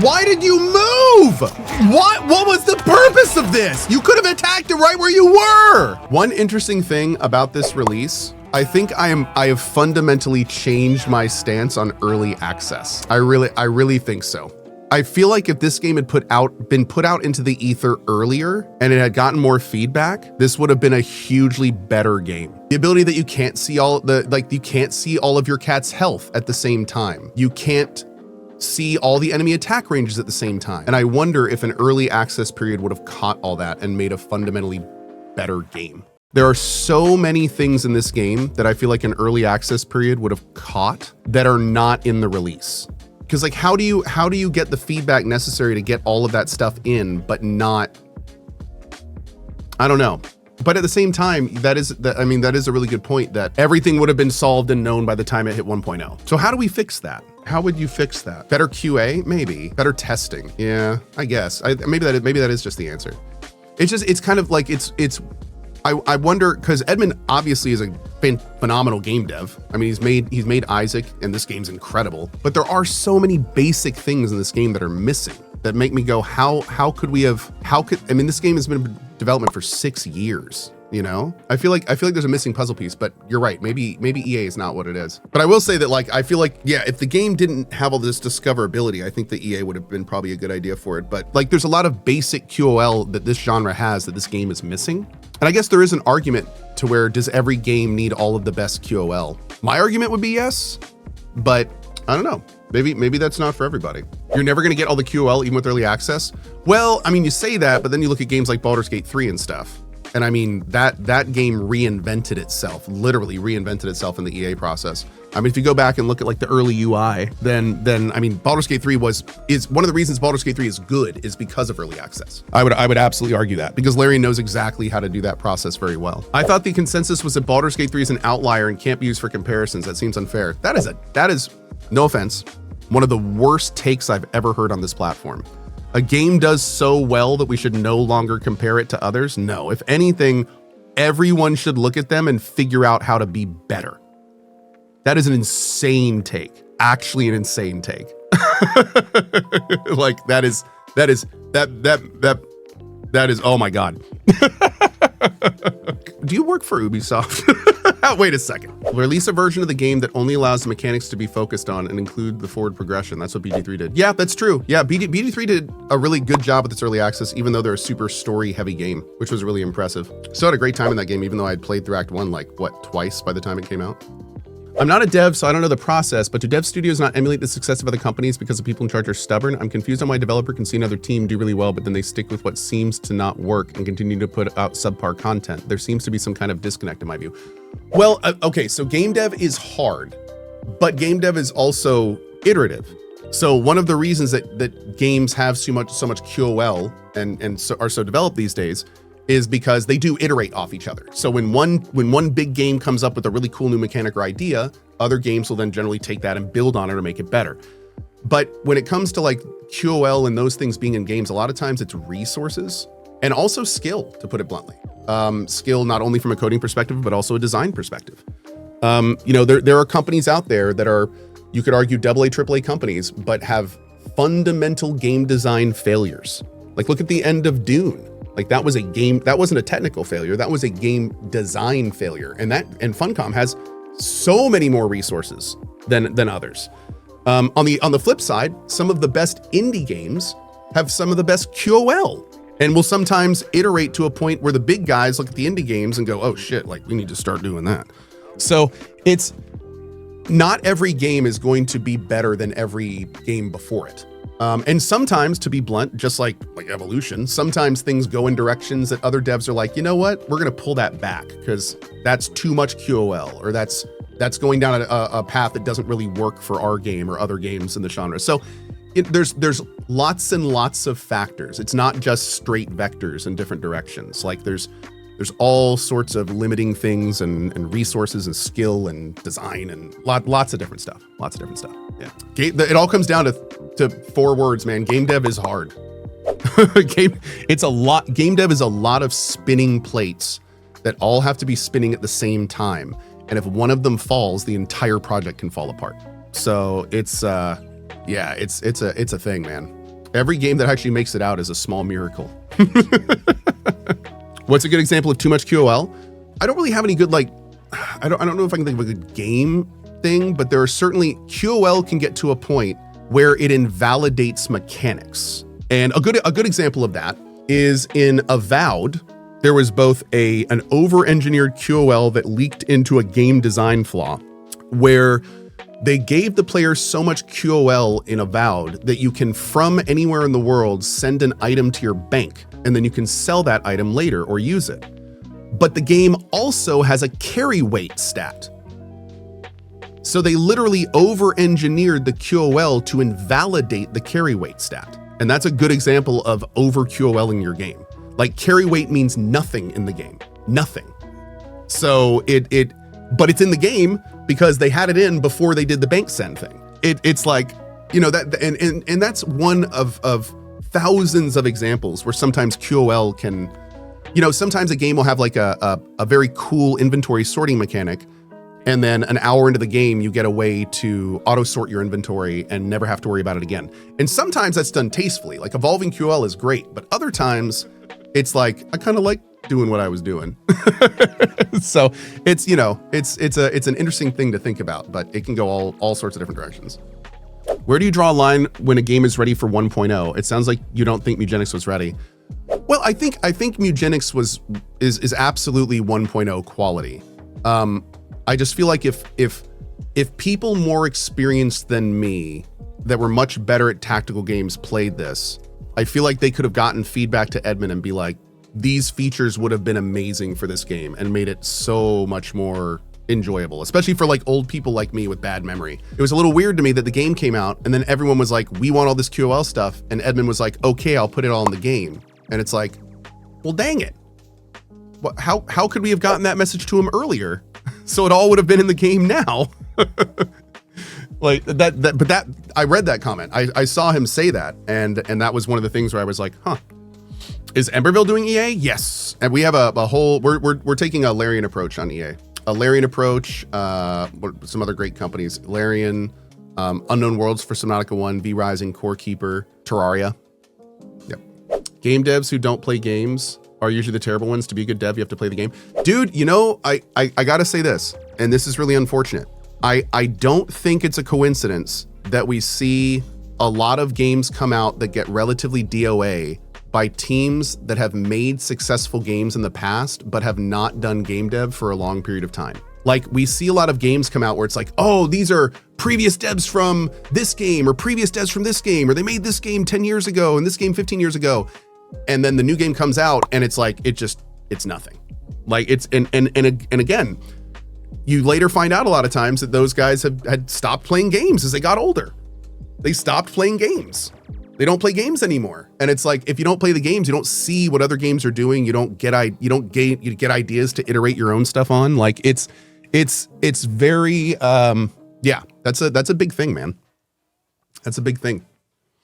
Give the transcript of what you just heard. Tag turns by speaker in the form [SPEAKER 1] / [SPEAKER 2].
[SPEAKER 1] Why did you move? What was the purpose of this? You could have attacked it right where you were. One interesting thing about this release, I think I have fundamentally changed my stance on early access. I really think so. I feel like if this game had been put out into the ether earlier and it had gotten more feedback, this would have been a hugely better game. The ability that you can't see all of your cat's health at the same time. You can't see all the enemy attack ranges at the same time. And I wonder if an early access period would have caught all that and made a fundamentally better game. There are so many things in this game that I feel like an early access period would have caught that are not in the release. Because like, how do you get the feedback necessary to get all of that stuff in, but not, I don't know. But at the same time, that is a really good point that everything would have been solved and known by the time it hit 1.0. So how do we fix that? How would you fix that? Better QA, maybe. Better testing, yeah, I guess. Maybe that is just the answer. It's kind of like I wonder, because Edmund obviously is a phenomenal game dev. I mean, he's made Isaac, and this game's incredible. But there are so many basic things in this game that are missing that make me go, how could this game has been in development for 6 years. You know, I feel like there's a missing puzzle piece, but you're right. Maybe EA is not what it is. But I will say that, like, I feel like, yeah, if the game didn't have all this discoverability, I think the EA would have been probably a good idea for it. But like, there's a lot of basic QOL that this genre has that this game is missing. And I guess there is an argument to where, does every game need all of the best QOL? My argument would be yes, but I don't know. Maybe that's not for everybody. You're never gonna get all the QOL even with early access. Well, I mean, you say that, but then you look at games like Baldur's Gate 3 and stuff. And I mean, that game reinvented itself, literally reinvented itself in the EA process. I mean, if you go back and look at like the early UI, then I mean, Baldur's Gate 3 is one of the reasons Baldur's Gate 3 is good is because of early access. I would absolutely argue that, because Larry knows exactly how to do that process very well. I thought the consensus was that Baldur's Gate 3 is an outlier and can't be used for comparisons. That seems unfair. That is, no offense, one of the worst takes I've ever heard on this platform. A game does so well that we should no longer compare it to others? No, if anything, everyone should look at them and figure out how to be better. That is an insane take, actually an insane take. Like that is, oh my God. Do you work for Ubisoft? Wait a second. Release a version of the game that only allows the mechanics to be focused on and include the forward progression. That's what BD3 did. Yeah, that's true. Yeah, BD3 did a really good job with its early access, even though they're a super story heavy game, which was really impressive. Still had a great time in that game, even though I had played through Act 1 like, what, twice by the time it came out? I'm not a dev, so I don't know the process, but do dev studios not emulate the success of other companies because the people in charge are stubborn? I'm confused on why a developer can see another team do really well, but then they stick with what seems to not work and continue to put out subpar content. There seems to be some kind of disconnect in my view. Well, okay, so game dev is hard, but game dev is also iterative. So one of the reasons that games have so much QOL and so are so developed these days is because they do iterate off each other. So when one big game comes up with a really cool new mechanic or idea, other games will then generally take that and build on it or make it better. But when it comes to like QOL and those things being in games, a lot of times it's resources and also skill, to put it bluntly. Skill not only from a coding perspective, but also a design perspective. You know, there are companies out there that are, you could argue, AA, AAA companies, but have fundamental game design failures. Like look at the end of Dune. Like that was a game, that wasn't a technical failure, that was a game design failure. And Funcom has so many more resources than others. On the flip side, some of the best indie games have some of the best QOL and will sometimes iterate to a point where the big guys look at the indie games and go, oh shit, like we need to start doing that. So it's not every game is going to be better than every game before it. And sometimes, to be blunt, just like evolution, sometimes things go in directions that other devs are like, you know what, we're gonna pull that back because that's too much QOL, or that's going down a path that doesn't really work for our game or other games in the genre. So there's lots and lots of factors. It's not just straight vectors in different directions. Like there's all sorts of limiting things and resources and skill and design and lots of different stuff. Yeah. It all comes down to 4 words, man. Game dev is hard. Game dev is a lot of spinning plates that all have to be spinning at the same time. And if one of them falls, the entire project can fall apart. So it's Yeah, it's a thing, man. Every game that actually makes it out is a small miracle. What's a good example of too much QOL? I don't really have any good, like, I don't know if I can think of a good game thing, but there are certainly, QOL can get to a point where it invalidates mechanics. And a good example of that is in Avowed. There was both an over-engineered QOL that leaked into a game design flaw, where they gave the players so much QOL in Avowed that you can, from anywhere in the world, send an item to your bank, and then you can sell that item later or use it. But the game also has a carry weight stat. So they literally over-engineered the QOL to invalidate the carry weight stat. And that's a good example of over-QOLing your game. Like, carry weight means nothing in the game, nothing. So but it's in the game because they had it in before they did the bank send thing. It's like, you know, that, and that's one of thousands of examples where sometimes QOL can, you know, sometimes a game will have like a very cool inventory sorting mechanic, and then an hour into the game, you get a way to auto sort your inventory and never have to worry about it again. And sometimes that's done tastefully, like evolving QOL is great, but other times it's like, I kind of like doing what I was doing. So it's, you know, it's an interesting thing to think about, but it can go all sorts of different directions. Where do you draw a line when a game is ready for 1.0? It sounds like you don't think Mewgenics was ready. Well, I think Mewgenics is absolutely 1.0 quality. I just feel like if people more experienced than me that were much better at tactical games played this, I feel like they could have gotten feedback to Edmund and be like, these features would have been amazing for this game and made it so much more enjoyable, especially for like old people like me with bad memory. It was a little weird to me that the game came out and then everyone was like, we want all this QOL stuff. And Edmund was like, okay, I'll put it all in the game. And it's like, well, dang it. How could we have gotten that message to him earlier? So it all would have been in the game now. Like but I read that comment. I saw him say that, and that was one of the things where I was like, huh, is Emberville doing EA? Yes. And we have a whole, we're taking a Larian approach on EA. A Larian approach, some other great companies, Larian, Unknown Worlds for Subnautica 1, V-Rising, Core Keeper, Terraria. Yep. Game devs who don't play games are usually the terrible ones. To be a good dev, you have to play the game. Dude, you know, I gotta say this, and this is really unfortunate. I don't think it's a coincidence that we see a lot of games come out that get relatively DOA by teams that have made successful games in the past, but have not done game dev for a long period of time. Like, we see a lot of games come out where it's like, oh, these are previous devs from this game, or previous devs from this game, or they made this game 10 years ago and this game 15 years ago. And then the new game comes out and it's like, it's nothing. Like, it's, and again, you later find out a lot of times that those guys had stopped playing games as they got older. They stopped playing games. They don't play games anymore. And it's like, if you don't play the games, you don't see what other games are doing. You get ideas to iterate your own stuff on. Like, it's very, yeah, that's a big thing, man. That's a big thing.